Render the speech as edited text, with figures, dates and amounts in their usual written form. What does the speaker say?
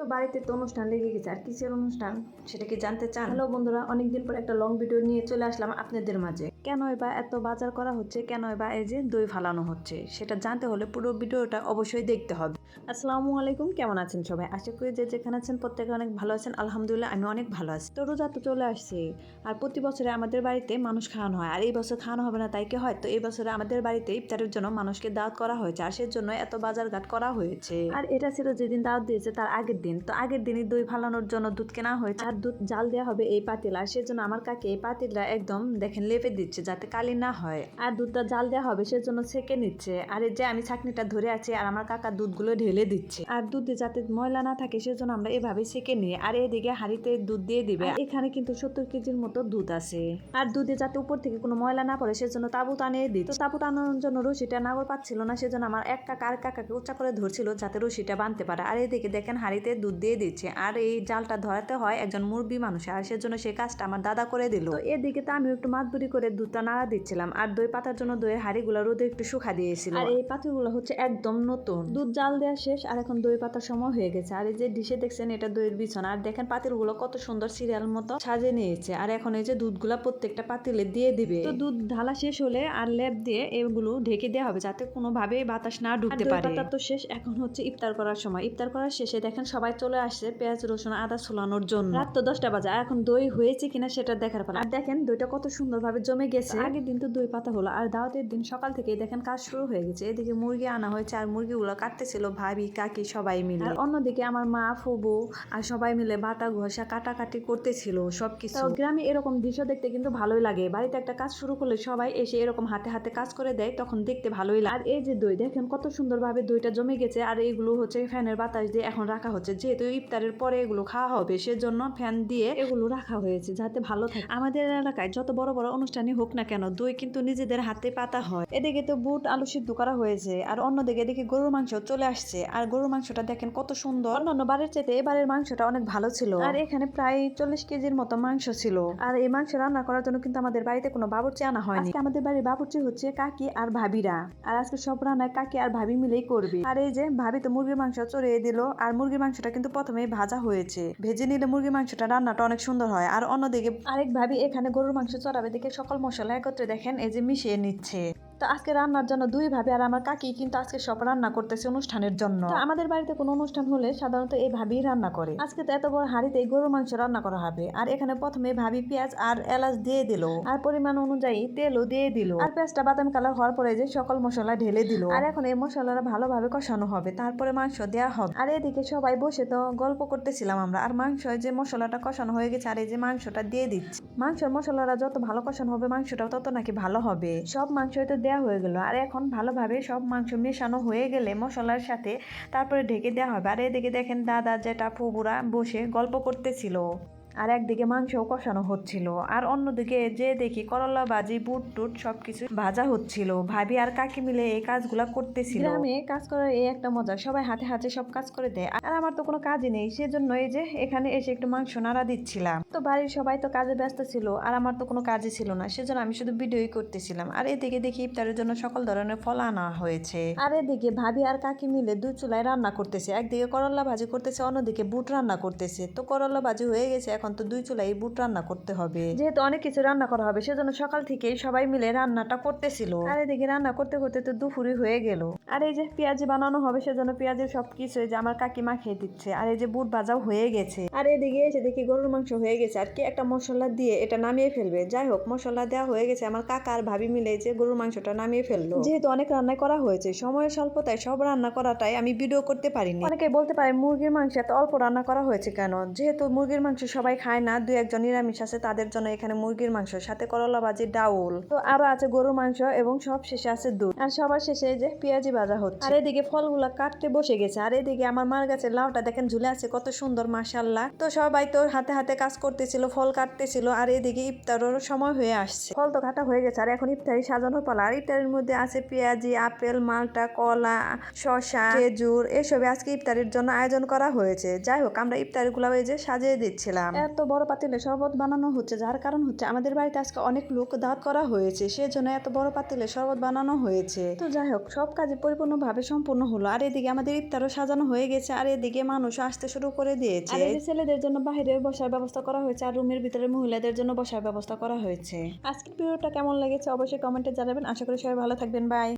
তো বাড়িতে তো অনুষ্ঠান লেগে গেছে, আর কিসের অনুষ্ঠান সেটা কি জানতে চান? হ্যালো বন্ধুরা, অনেকদিন পর একটা লং ভিডিও নিয়ে চলে আসলাম আপনাদের মাঝে। কেনই বা এত বাজার করা হচ্ছে, কেনই বা এই যে দই ফালানো হচ্ছে, সেটা জানতে হলে পুরো ভিডিওটা অবশ্যই দেখতে হবে। আসসালামু আলাইকুম, কেমন আছেন সবাই? আশা করি যে যেখানে আছেন প্রত্যেকে অনেক ভালো আছেন। আলহামদুলিল্লাহ আমি অনেক ভালো আছি। তো রোজা তো চলে আসছে, আর প্রতি বছরে আমাদের বাড়িতে মানুষ খাওয়ানো হয়, আর এই বছর খাওয়ানো হবে না তাই কি হয়? তো এই বছরে আমাদের বাড়িতে ইফতারের জন্য মানুষকে দাওয়াত করা হয়েছে, আর সেজন্য এত বাজার ঘাট করা হয়েছে। আর এটা ছিল যেদিন দাওয়াত দিয়েছে তার আগের দিন। তো আগের দিনই দই ফালানোর জন্য দুধ কেনা হয়েছে, আর দুধ জাল দেওয়া হবে এই পাতিল, আর সেজন্য আমার কাকে এই পাতিলটা একদম দেখেন লেপে দিচ্ছে যাতে কালি না হয়। আর দুধটা জাল দেওয়া হবে সেজন্য ছেঁকে নিচ্ছে, আর এই যে আমি ছাঁকনিটা ধরে আছি আর আমার কাকা দুধগুলো ঢেলে দিচ্ছে। আর দুধে যাতে ময়লা না থাকে সেজন্য আমরা এভাবে ছেঁকে নিই। আর এদিকে হাঁড়িতে দুধ দিয়ে দিবে। এখানে কিন্তু 70 কেজির মতো দুধ আছে, আর দুধে যাতে উপর থেকে কোনো ময়লা না পড়ে সেজন্য তাবুত আনিয়ে দিই। তো তাবুত আনানোর জন্য রশিটা নাগর পাচ্ছিল না, সেজন্য আমার এক কাকা আর কাকাকে উঁচা করে ধরছিল যাতে রশিটা বাঁধতে পারে। আর এদিকে দেখেন হাঁড়িতে দুধ দিয়ে দিচ্ছে, আর এই জালটা ধরাতে হয় একজন মুরব্বী মানুষ, আর সেজন্য সেই কাজটা আমার দাদা করে দিল। তো এদিকে তো আমি একটু মাতবুরি করে দুধটা নাড়া দিচ্ছিলাম, আর দই পাতার জন্য দইয়ের হাঁড়িগুলো রোদে একটু শুকা দিয়েছিল। আর এই পাতিলগুলো হচ্ছে একদম নতুন, দুধ জাল দেওয়া শেষ, আর এখন দই পাতার সময় হয়ে গেছে। আর এই যে ডিশে দেখছেন এটা দইয়ের বিছানা, আর দেখেন পাতিলগুলো কত সুন্দর সিরিয়াল মতো সাজিয়ে নিয়েছে। আর এখন এই যে দুধগুলা প্রত্যেকটা পাতিলে দিয়ে দিবে। তো দুধ ঢালা শেষ হলে আর লেপ দিয়ে এগুলো ঢেকে দেওয়া হবে যাতে কোনোভাবে বাতাস না ঢুকতে পারে। পাতা তো শেষ, এখন হচ্ছে ইফতার করার সময়। ইফতার করার শেষে দেখেন সবাই চলে আসছে পেঁয়াজ রসুন আদা ছোলানোর জন্য। রাত তো 10টা বাজে, এখন দই হয়েছে কিনা সেটা দেখার পালা। আর দেখেন দইটা কত সুন্দরভাবে জমে গেছে। আগের দিন তো দই পাতা হলো, আর দাওয়াতের দিন সকাল থেকে দেখেন কাজ শুরু হয়ে গেছে। এদিকে মুরগি আনা হয়েছে, আর মুরগিগুলো কাটতেছিল ভাবি কাকি সবাই মিলে। আর অন্যদিকে আমার মা ফুবু আর সবাই মিলে বাটা ঘষা কাটাকাটি করতেছিল সবকিছু। গ্রামে এরকম দৃশ্য দেখতে কিন্তু ভালোই লাগে। বাড়িতে একটা কাজ শুরু করলে সবাই এসে এরকম হাতে হাতে কাজ করে দেয়, তখন দেখতে ভালোই লাগে। আর এই যে দই দেখেন কত সুন্দরভাবে দইটা জমে গেছে, আর এইগুলো হচ্ছে ফ্যানের বাতাস দিয়ে এখন রাখা হচ্ছে, যেহেতু ইফতারের পরে এগুলো খাওয়া হবে সেজন্য ফ্যান দিয়ে এগুলো রাখা হয়েছে যাতে ভালো থাকে। আমাদের এলাকায় যত বড় বড় অনুষ্ঠানই হোক না কেন দই কিন্তু নিজেদের হাতে পাতা হয়। এদিকে তো বুট আলু সিদ্ধ করা হয়েছে, আর অন্যদিকে এদিকে গরুর মাংস চলে আসছে, আর গরুর মাংসটা দেখেন কত সুন্দর। অন্যান্য বারের চাইতে এবারের মাংসটা অনেক ভালো ছিল, আর এখানে প্রায় 40 কেজির মতো মাংস ছিল। আর এই মাংস রান্না করার জন্য কিন্তু আমাদের বাড়িতে কোনো বাবুর্চি আনা হয়নি। আজকে আমাদের বাড়ির বাবুর্চি হচ্ছে কাকি আর ভাবিরা, আর আজকে সব রান্না কাকি আর ভাবি মিলেই করবে। আর এই যে ভাবি তো মুরগির মাংস চড়িয়ে দিল, আর মুরগির মাংসটা কিন্তু প্রথমেই ভাজা হয়েছে, ভেজে নিলে মুরগির মাংসটা রান্নাটা অনেক সুন্দর হয়। আর অন্যদিকে আরেক ভাবি এখানে গরুর মাংস চড়াবে দেখে সকল মশলা একত্রে দেখেন এই যে মিশিয়ে নিচ্ছে। তো আজকে রান্নার জন্য দুই ভাবি আর আমার কাকি কিন্তু আজকে সব রান্না করতেছে অনুষ্ঠানের জন্য। তো আমাদের বাড়িতে কোনো অনুষ্ঠান হলে সাধারণত এই ভাবি রান্না করে। আজকে তো এত বড় হাঁড়িতে গরুর মাংস রান্না করা হবে, আর এখানে প্রথমে ভাবি পেঁয়াজ আর এলাচ দিয়ে দিল, আর পরিমাণ অনুযায়ী তেলও দিয়ে দিল, আর পেঁয়াজটা বাদামি কালার হওয়ার পরে যে সকল মশলা ঢেলে দিল। আর এখন এই মশলাটা ভালোভাবে কষানো হবে, তারপরে মাংস দেওয়া হবে। আর এদিকে সবাই বসে তো গল্প করতেছিলাম আমরা, আর মাংস যে মশলাটা কষানো হয়ে গেছে, আর এই যে মাংসটা দিয়ে দিচ্ছি। মাংসের মশলাটা যত ভালো কষানো হবে মাংসটাও তত নাকি ভালো হবে। সব মাংস তো দেওয়া হয়ে গেল, আর এখন ভালোভাবে সব মাংস মেশানো হয়ে গেলে মশলার সাথে তারপরে ঢেকে দেওয়া হবে। আর এদিকে দেখেন দাদা যেটা ফুবুরা বসে গল্প করতেছিল, আর একদিকে মাংসও কষানো হচ্ছিল, আর অন্যদিকে যে দেখি করলা ভাজি বুট টুট সবকিছু ভাজা হচ্ছিল। ভাবি আর কাকি মিলে এই কাজগুলা করতেছিল। গ্রামে কাজ করার এই একটা মজা, সবাই হাতে হাতে সব কাজ করে দেয়, আর আমার তো কোনো কাজই নেই, সেজন্য এই যে এখানে এসে একটু মাংস নাড়া দিচ্ছিলাম। তো বাড়ির সবাই তো কাজে ব্যস্ত ছিল, আর আমার তো কোনো কাজই ছিল না, সেজন্য আমি শুধু ভিডিওই করতেছিলাম। আর এদিকে দেখি ইফতারের জন্য সকল ধরনের ফল আনা হয়েছে, আর এদিকে ভাবি আর কাকি মিলে দুই চুলায় রান্না করতেছে। একদিকে করলা ভাজি করতেছে, অন্যদিকে বুট রান্না করতেছে। তো করলা ভাজি হয়ে গেছে, এখন তো দুই চুলাই বুট রান্না করতে হবে, যেহেতু অনেক কিছু রান্না করা হবে সেজন্য সকাল থেকে সবাই মিলে রান্নাটা করতেছিল। আর এদিকে রান্না করতে করতে তো দুপুরই হয়ে গেল। আর এই যে পেঁয়াজি বানানো হবে সেজন্য পেঁয়াজের সবকিছু যে আমার কাকিমা খেয়ে দিচ্ছে, আর এই যে বুট ভাজাও হয়ে গেছে। আর এদিকে এসে দেখি গরুর মাংস হয়ে গেছে, আর কি একটা মশলা দিয়ে এটা নামিয়ে ফেলবে। যাই হোক মশলা দেওয়া হয়ে গেছে, আমার কাকা আর ভাবি মিলে যে গরুর মাংসটা নামিয়ে ফেললো। যেহেতু অনেক রান্না করা হয়েছে, সময়ের স্বল্পতায় সব রান্না করাটাই আমি ভিডিও করতে পারিনি। অনেকে বলতে পারে মুরগির মাংস এত অল্প রান্না করা হয়েছে কেন? যেহেতু মুরগির মাংস সবাই খায় না, দুই একজন নিরামিষ আছে, তাদের জন্য এখানে মুরগির মাংস সাথে করলা ভাজি ডাউল, তো আরো আছে গরুর মাংস, এবং সব শেষে আছে দুধ, আর সবার শেষে যে পেঁয়াজি ভাজা হচ্ছে। আর এদিকে ফলগুলা কাটতে বসে গেছে, আর এদিকে আমার মার গাছের লাউটা দেখেন ঝুলে আছে কত সুন্দর মাশাআল্লাহ। তো সবাই তো হাতে হাতে কাজ করতেছিল, ফল কাটতেছিল, আর এদিকে ইফতারের সময় হয়ে আসছে। ফল তো কাটা হয়ে গেছে, আর এখন ইফতারি সাজানোর পালা। আর ইফতারির মধ্যে আছে পেঁয়াজি, আপেল, মালটা, কলা, শসা, খেজুর, এসবে আজকে ইফতারির জন্য আয়োজন করা হয়েছে। যাই হোক আমরা ইফতারিগুলো এই যে সাজিয়ে দিচ্ছিলাম। এত বড় পাতিলে শরবত বানানো হচ্ছে, যার কারণ হচ্ছে আমাদের বাড়িতে আজকে অনেক লোক দাওয়াত করা হয়েছে, সেজন্য এত বড় পাতিলে শরবত বানানো হয়েছে। তো যাই হোক, সব কাজে পরিপূর্ণভাবে সম্পূর্ণ হলো। আর এদিকে আমাদের ইফতারও সাজানো হয়ে গেছে, আর এদিকে মানুষও আসতে শুরু করে দিয়েছে। আর এই যে ছেলেদের জন্য বাইরে বসার ব্যবস্থা করা হয়েছে, আর রুমের ভিতরে মহিলাদের জন্য বসার ব্যবস্থা করা হয়েছে। আজকের ভিডিওটা কেমন লেগেছে অবশ্যই কমেন্টে জানাবেন। আশা করি সবাই ভালো থাকবেন। বাই।